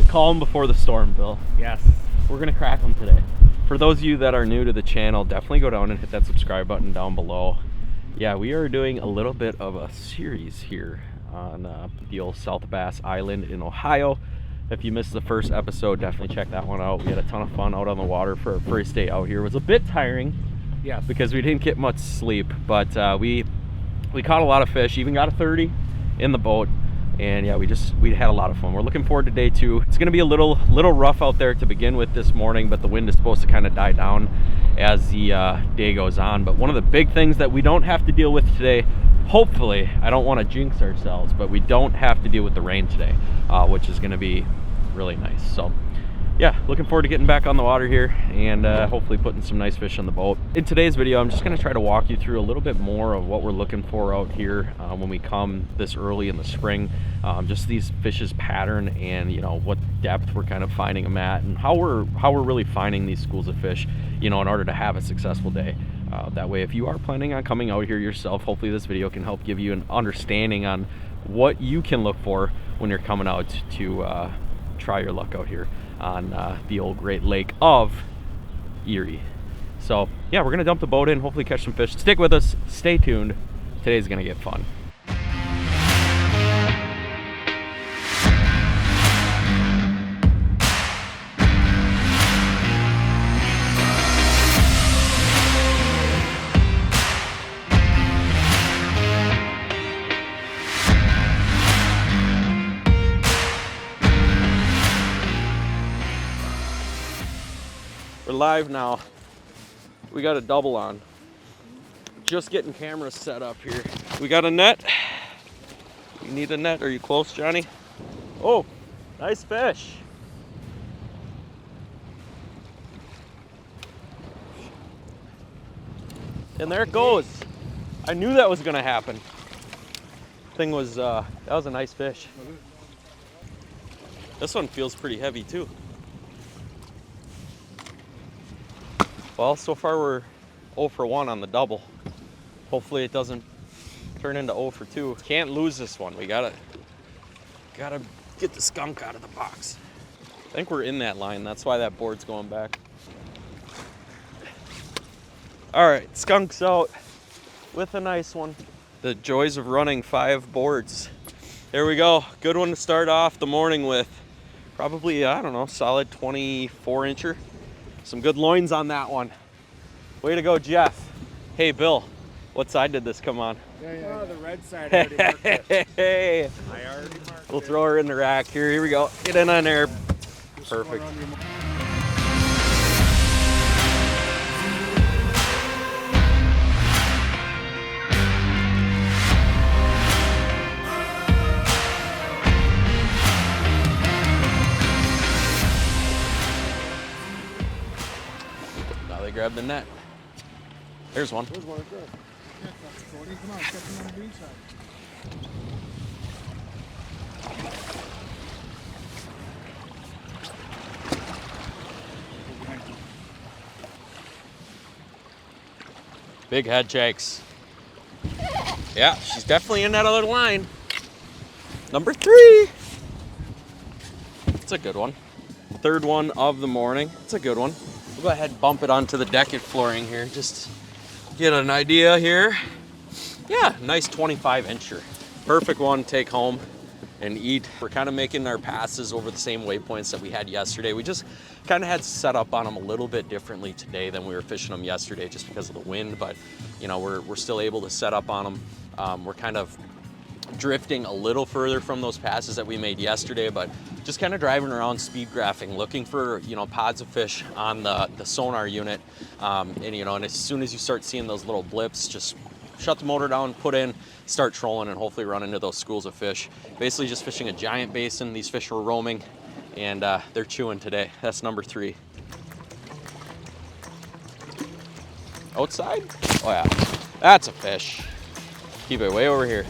Calm before the storm, Bill. Yes. We're gonna crack them today. For those of you that are new to the channel, definitely go down and hit that subscribe button down below. Yeah, we are doing a little bit of a series here on the old South Bass Island in Ohio. If you missed the first episode, definitely check that one out. We had a ton of fun out on the water for our first day out here. It was a bit tiring, yes, because we didn't get much sleep, but we caught a lot of fish, even got a 30 in the boat. And yeah, we had a lot of fun. We're looking forward to day 2. It's gonna be a little rough out there to begin with this morning, but the wind is supposed to kind of die down as the day goes on. But one of the big things that we don't have to deal with today, hopefully, I don't want to jinx ourselves, but we don't have to deal with the rain today, which is gonna be really nice. So yeah, looking forward to getting back on the water here and hopefully putting some nice fish on the boat. In today's video, I'm just gonna try to walk you through a little bit more of what we're looking for out here when we come this early in the spring. Just these fish's pattern and, you know, what depth we're kind of finding them at and how we're really finding these schools of fish, you know, in order to have a successful day. That way, if you are planning on coming out here yourself, hopefully this video can help give you an understanding on what you can look for when you're coming out to try your luck out here on the old Great Lake of Erie. So yeah, we're gonna dump the boat in, hopefully catch some fish. Stick with us, stay tuned. Today's gonna get fun. We're live now. We got a double on. Just getting cameras set up here. We got a net. You need a net. Are you close, Johnny? Oh, nice fish. And there it goes. I knew that was gonna happen. Thing was, that was a nice fish. This one feels pretty heavy too. Well, so far we're 0 for 1 on the double. Hopefully it doesn't turn into 0 for 2. Can't lose this one. We gotta get the skunk out of the box. I think we're in that line. That's why that board's going back. All right, skunk's out with a nice one. The joys of running 5 boards. There we go. Good one to start off the morning with. Probably, I don't know, solid 24-incher. Some good loins on that one. Way to go, Jeff. Hey, Bill, what side did this come on? Oh, the red side. I already marked it. Hey. I already marked We'll throw her in the rack. Here we go. Get in on there. Perfect. Grab the net. There's one. There's one right there. Yeah, that's Cody. Come on, catch him on the green side. Big head shakes. Yeah, she's definitely in that other line. Number 3. It's a good one. 3rd one of the morning. It's a good one. We'll go ahead and bump it onto the deck flooring here. Just get an idea here. Yeah, nice 25-incher. Perfect one to take home and eat. We're kind of making our passes over the same waypoints that we had yesterday. We just kind of had to set up on them a little bit differently today than we were fishing them yesterday just because of the wind, but you know, we're still able to set up on them. We're kind of drifting a little further from those passes that we made yesterday, but just kind of driving around speed graphing, looking for, you know, pods of fish on the sonar unit. And you know, and as soon as you start seeing those little blips, just shut the motor down, put in, start trolling, and hopefully run into those schools of fish. Basically just fishing a giant basin. These fish are roaming and they're chewing today. That's number 3. Outside? Oh yeah, that's a fish. Keep it way over here.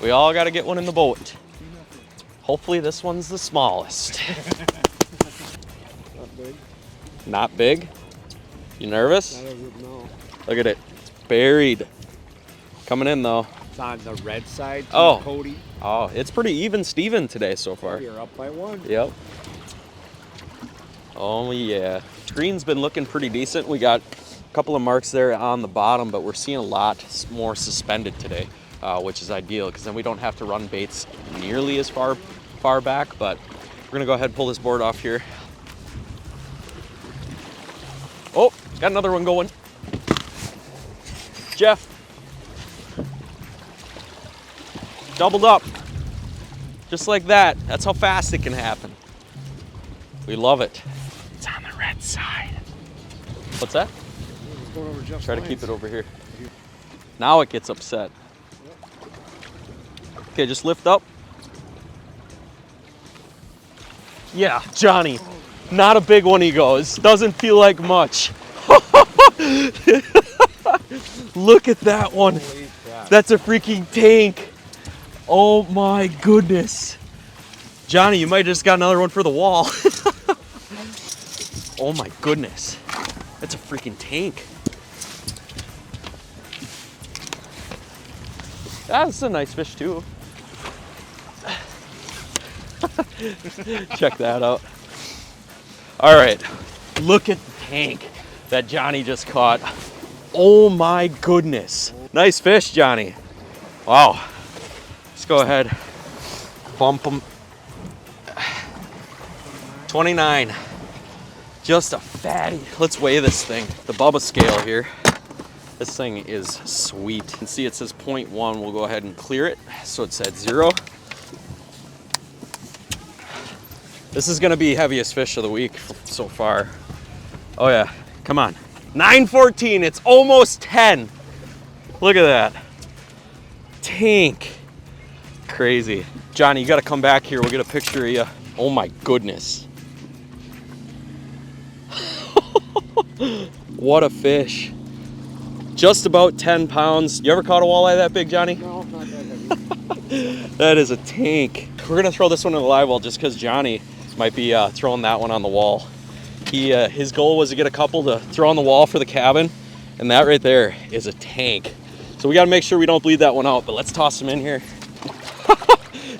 We all got to get one in the boat. Hopefully this one's the smallest. Not big. Not big? You nervous? I don't know. Look at it. It's buried. Coming in though. It's on the red side. Oh. Cody. Oh, it's pretty even Steven today so far. You're up by 1. Yep. Oh yeah. Green's been looking pretty decent. We got a couple of marks there on the bottom, but we're seeing a lot more suspended today, which is ideal because then we don't have to run baits nearly as far back. But we're gonna go ahead and pull this board off here. Oh, got another one going. Jeff. Doubled up. Just like that. That's how fast it can happen. We love it. It's on the red side. What's that? It's going over Jeff's Try to lines. keep it over here. Now it gets upset. Okay, just lift up. Yeah, Johnny. Not a big one, he goes. Doesn't feel like much. Look at that one. Holy crap. That's a freaking tank. Oh my goodness. Johnny, you might just got another one for the wall. Oh my goodness. That's a freaking tank. That's a nice fish too. Check that out. All right, look at the tank that Johnny just caught. Oh my goodness. Nice fish, Johnny. Wow. Let's go ahead, bump them. 29. Just a fatty. Let's weigh this thing. The Bubba scale here. This thing is sweet. You can see it says 0.1. We'll go ahead and clear it. So it's at 0. This is gonna be heaviest fish of the week so far. Oh yeah, come on. 9:14, it's almost 10. Look at that. Tank. Crazy. Johnny, you gotta come back here. We'll get a picture of you. Oh my goodness. What a fish. Just about 10 pounds. You ever caught a walleye that big, Johnny? No, not that heavy. That is a tank. We're gonna throw this one in the live well just because Johnny might be throwing that one on the wall. His goal was to get a couple to throw on the wall for the cabin, and that right there is a tank. So we gotta make sure we don't bleed that one out, but let's toss him in here.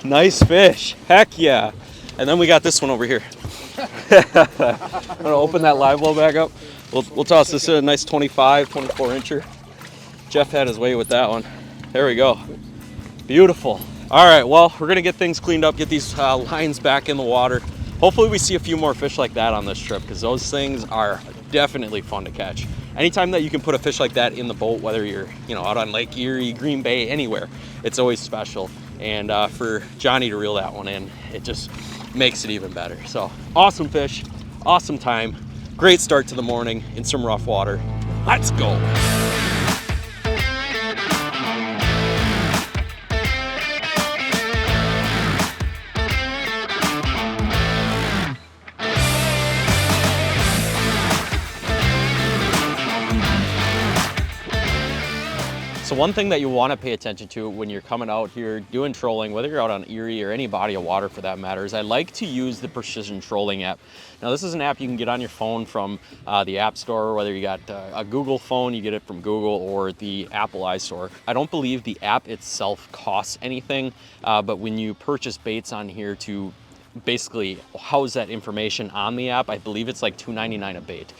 Nice fish, heck yeah. And then we got this one over here. I'm gonna open that live well back up. We'll toss this in a nice 25, 24 incher. Jeff had his way with that one. There we go. Beautiful. All right, well, we're gonna get things cleaned up, get these lines back in the water. Hopefully we see a few more fish like that on this trip because those things are definitely fun to catch. Anytime that you can put a fish like that in the boat, whether you're out on Lake Erie, Green Bay, anywhere, it's always special. And for Johnny to reel that one in, it just makes it even better. So awesome fish, awesome time, great start to the morning in some rough water. Let's go. So one thing that you want to pay attention to when you're coming out here doing trolling, whether you're out on Erie or any body of water for that matter, is I like to use the Precision Trolling app. Now this is an app you can get on your phone from the App Store, whether you got a Google phone, you get it from Google, or the Apple iStore. I don't believe the app itself costs anything, but when you purchase baits on here to basically house that information on the app, I believe it's like $2.99 a bait.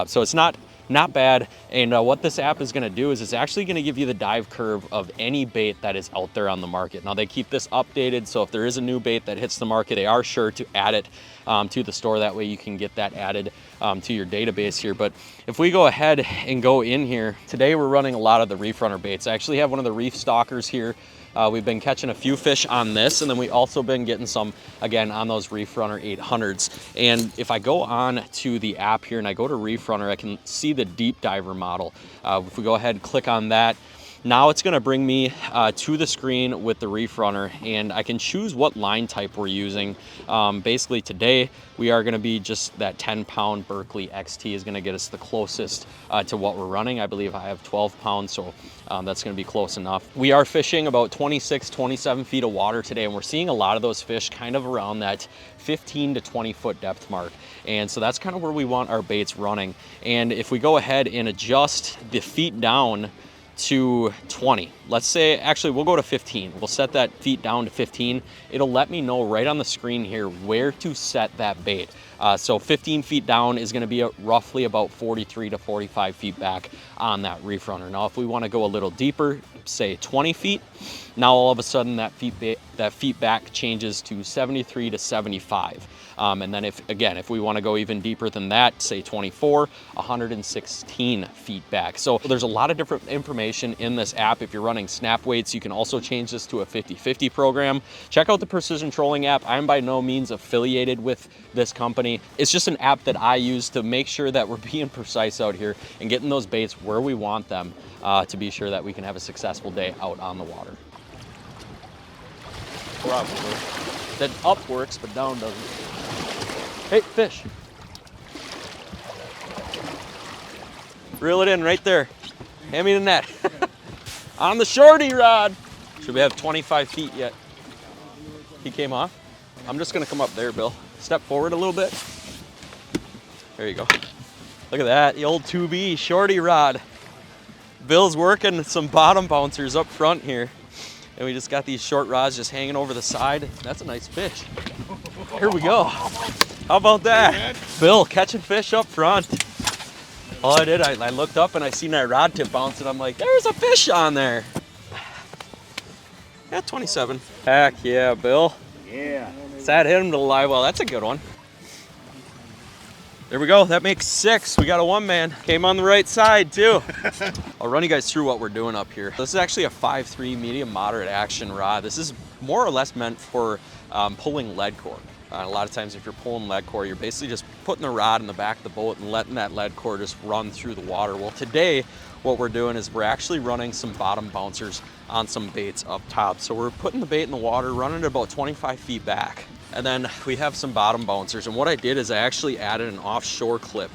So it's not bad. And what this app is going to do is it's actually going to give you the dive curve of any bait that is out there on the market. Now they keep this updated, so if there is a new bait that hits the market, they are sure to add it to the store. That way you can get that added to your database here. But if we go ahead and go in here, today we're running a lot of the Reef Runner baits. I actually have one of the Reef Stalkers here. We've been catching a few fish on this, and then we also been getting some, again, on those Reef Runner 800s. And if I go on to the app here and I go to Reef Runner, I can see the deep diver model. If we go ahead and click on that, Now it's going to bring me to the screen with the reef runner, and I can choose what line type we're using. Basically today we are going to be just that 10-pound Berkeley XT is going to get us the closest to what we're running. I believe I have 12 pounds, so that's going to be close enough. We are fishing about 26, 27 feet of water today, and we're seeing a lot of those fish kind of around that 15 to 20 foot depth mark. And so that's kind of where we want our baits running. And if we go ahead and adjust the feet down to 20, let's say, actually we'll go to 15. We'll set that feet down to 15. It'll let me know right on the screen here where to set that bait. So 15 feet down is going to be roughly about 43 to 45 feet back on that reef runner. Now if we want to go a little deeper, say 20 feet, now all of a sudden that feet back changes to 73 to 75. And then if we want to go even deeper than that, say 24, 116 feet back. So there's a lot of different information in this app. If you're running snap weights, you can also change this to a 50-50 program. Check out the Precision Trolling app. I'm by no means affiliated with this company. It's just an app that I use to make sure that we're being precise out here and getting those baits where we want them to be sure that we can have a successful day out on the water. Probably. That up works, but down doesn't. Hey, fish. Reel it in right there. Hand me the net. On the shorty rod. Should we have 25 feet yet? He came off. I'm just gonna come up there, Bill. Step forward a little bit. There you go. Look at that, the old 2B shorty rod. Bill's working some bottom bouncers up front here. And we just got these short rods just hanging over the side. That's a nice fish. Here we go. How about that? Bill catching fish up front. All I did, I looked up and I seen that rod tip bounce and I'm like, there's a fish on there. Yeah, 27. Heck yeah, Bill. Yeah. Sad hit him to the live well. That's a good one. There we go. That makes 6. We got a 1-man. Came on the right side too. I'll run you guys through what we're doing up here. This is actually a 5.3 medium moderate action rod. This is more or less meant for pulling lead core. A lot of times if you're pulling lead core, you're basically just putting the rod in the back of the boat and letting that lead core just run through the water. Well, today what we're doing is we're actually running some bottom bouncers on some baits up top. So we're putting the bait in the water, running it about 25 feet back. And then we have some bottom bouncers. And what I did is I actually added an offshore clip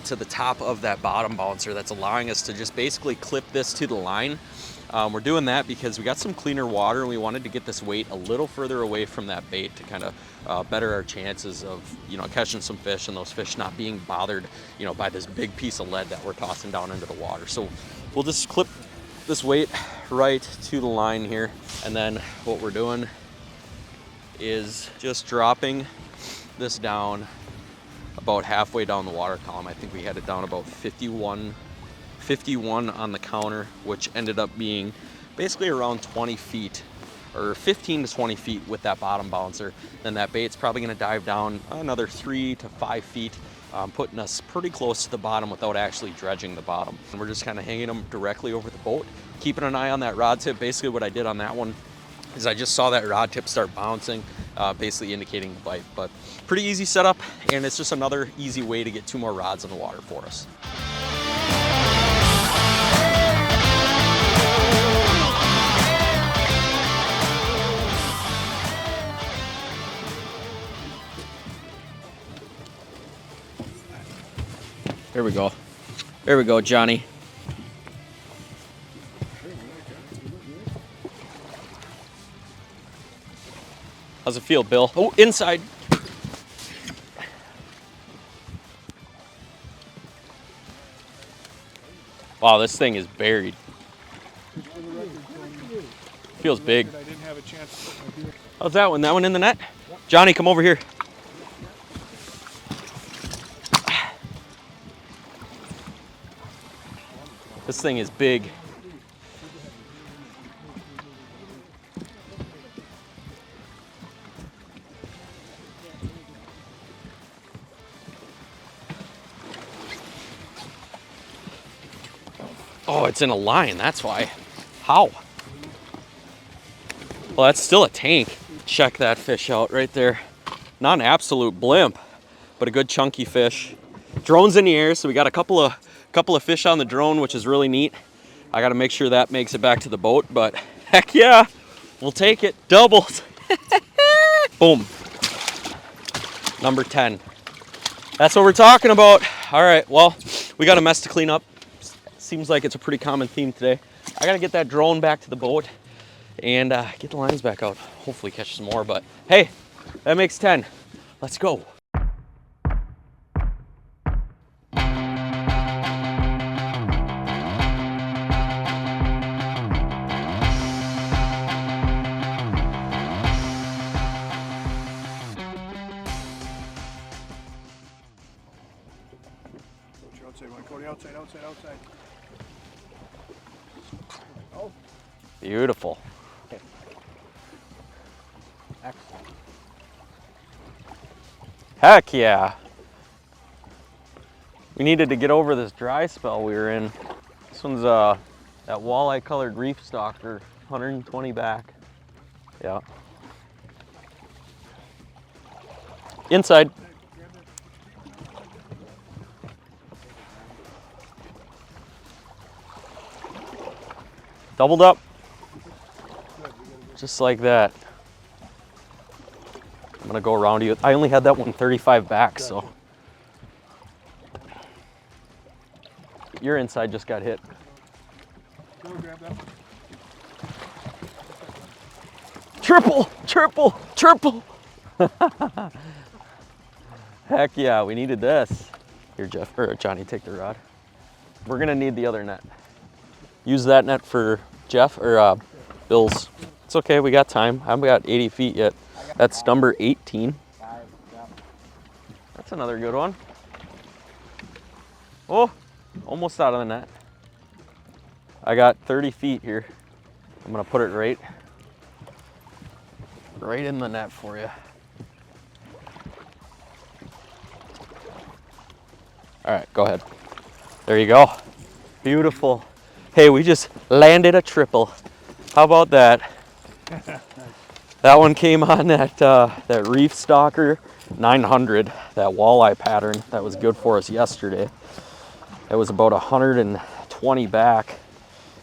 to the top of that bottom bouncer that's allowing us to just basically clip this to the line. We're doing that because we got some cleaner water and we wanted to get this weight a little further away from that bait to kind of better our chances of, catching some fish and those fish not being bothered, by this big piece of lead that we're tossing down into the water. So we'll just clip this weight right to the line here. And then what we're doing is just dropping this down about halfway down the water column. I think we had it down about 51 on the counter, which ended up being basically around 20 feet or 15 to 20 feet with that bottom bouncer. Then that bait's probably going to dive down another 3 to 5 feet, putting us pretty close to the bottom without actually dredging the bottom. And we're just kind of hanging them directly over the boat, keeping an eye on that rod tip. Basically what I did on that one is I just saw that rod tip start bouncing, basically indicating the bite. But pretty easy setup, and it's just another easy way to get 2 more rods in the water for us. There we go. There we go, Johnny. How's it feel, Bill? Oh, inside. Wow, this thing is buried. Feels big. I didn't have a chance to put my beer. How's that one? That one in the net? Johnny, come over here. This thing is big. Oh, it's in a line, that's why. How? Well, that's still a tank. Check that fish out right there. Not an absolute blimp, but a good chunky fish. Drone's in the air, so we got a couple of fish on the drone, which is really neat. I got to make sure that makes it back to the boat, but heck yeah, we'll take it. Doubles. Boom. Number 10. That's what we're talking about. All right, well, we got a mess to clean up. Seems like it's a pretty common theme today. I got to get that drone back to the boat and get the lines back out. Hopefully catch some more, but hey, that makes 10. Let's go. Cody, outside. Oh. Beautiful. Okay. Excellent. Heck yeah. We needed to get over this dry spell we were in. This one's that walleye colored reef stalker, 120 back. Yeah. Inside. Doubled up. Just like that. I'm gonna go around you. I only had that one 35 back, so. Your inside just got hit. Go grab that. Triple, triple, triple. Heck yeah, we needed this. Here, Jeff, or Johnny, take the rod. We're gonna need the other net. Use that net for Jeff or Bill's. It's okay, we got time. I haven't got 80 feet yet. That's number 18. That's another good one. Oh, almost out of the net. I got 30 feet here. I'm gonna put it right in the net for you. All right, go ahead. There you go. Beautiful. Hey, we just landed a triple. How about that? That one came on that reef stalker 900, that walleye pattern that was good for us yesterday. It was about 120 back,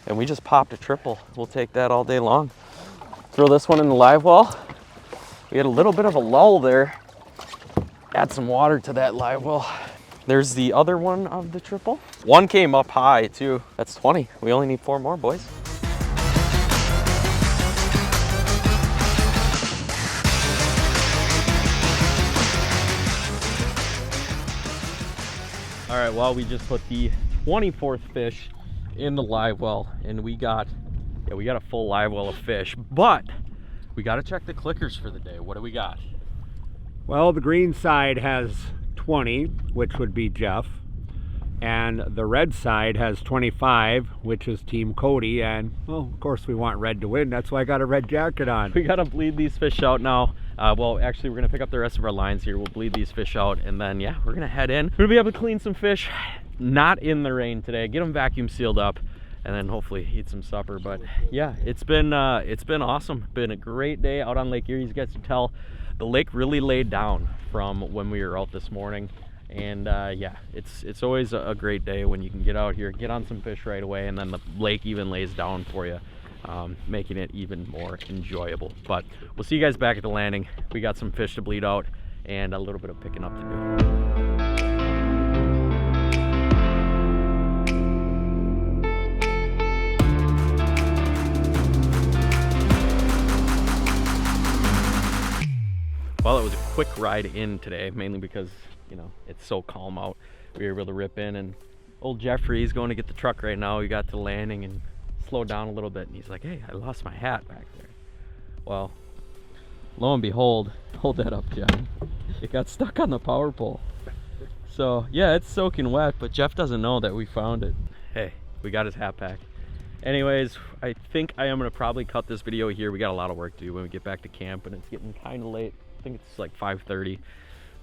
and we just popped a triple. We'll take that all day long. Throw this one in the live well. We had a little bit of a lull there. Add some water to that live well. There's the other one of the triple. One came up high too. That's 20. We only need 4 more, boys. All right, well, we just put the 24th fish in the live well, and we got a full live well of fish, but we got to check the clickers for the day. What do we got? Well, the green side has 20, which would be Jeff, and the red side has 25, which is Team Cody, and well, of course we want red to win. That's why I got a red jacket on. We got to bleed these fish out now. Well, actually, we're going to pick up the rest of our lines here. We'll bleed these fish out, and then, yeah, we're going to head in. We're going to be able to clean some fish, not in the rain today, get them vacuum sealed up, and then hopefully eat some supper. But yeah, it's been awesome. Been a great day out on Lake Erie. You guys can tell the lake really laid down from when we were out this morning. And yeah, it's always a great day when you can get out here, get on some fish right away, and then the lake even lays down for you, making it even more enjoyable. But we'll see you guys back at the landing. We got some fish to bleed out and a little bit of picking up to do. Well, it was a quick ride in today, mainly because, you know, it's so calm out. We were able to rip in, and old Jeffrey's going to get the truck right now. We got to landing and slowed down a little bit, and he's like, hey, I lost my hat back there. Well, lo and behold, hold that up, John. It got stuck on the power pole. So yeah, it's soaking wet, but Jeff doesn't know that we found it. Hey, we got his hat back. Anyways, I think I am gonna probably cut this video here. We got a lot of work to do when we get back to camp, and it's getting kind of late. I think it's like 5:30.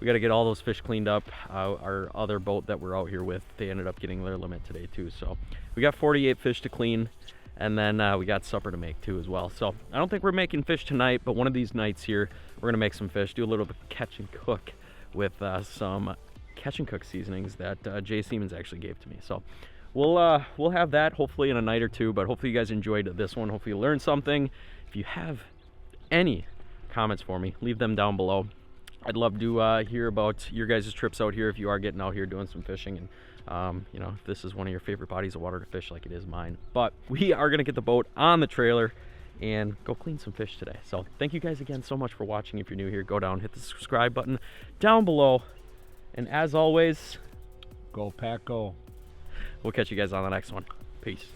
We got to get all those fish cleaned up. Our other boat that we're out here with, they ended up getting their limit today too. So we got 48 fish to clean, and then we got supper to make too as well. So I don't think we're making fish tonight, but one of these nights here, we're gonna make some fish, do a little bit of catch and cook with some catch and cook seasonings that Jay Siemens actually gave to me. So we'll have that hopefully in a night or two, but hopefully you guys enjoyed this one. Hopefully you learned something. If you have any comments for me, leave them down below. I'd love to hear about your guys' trips out here if you are getting out here doing some fishing, and you know, if this is one of your favorite bodies of water to fish like it is mine. But we are gonna get the boat on the trailer and go clean some fish today. So thank you guys again so much for watching. If you're new here, go down, hit the subscribe button down below, and as always, Go Pack Go. we'll catch you guys on the next one. Peace.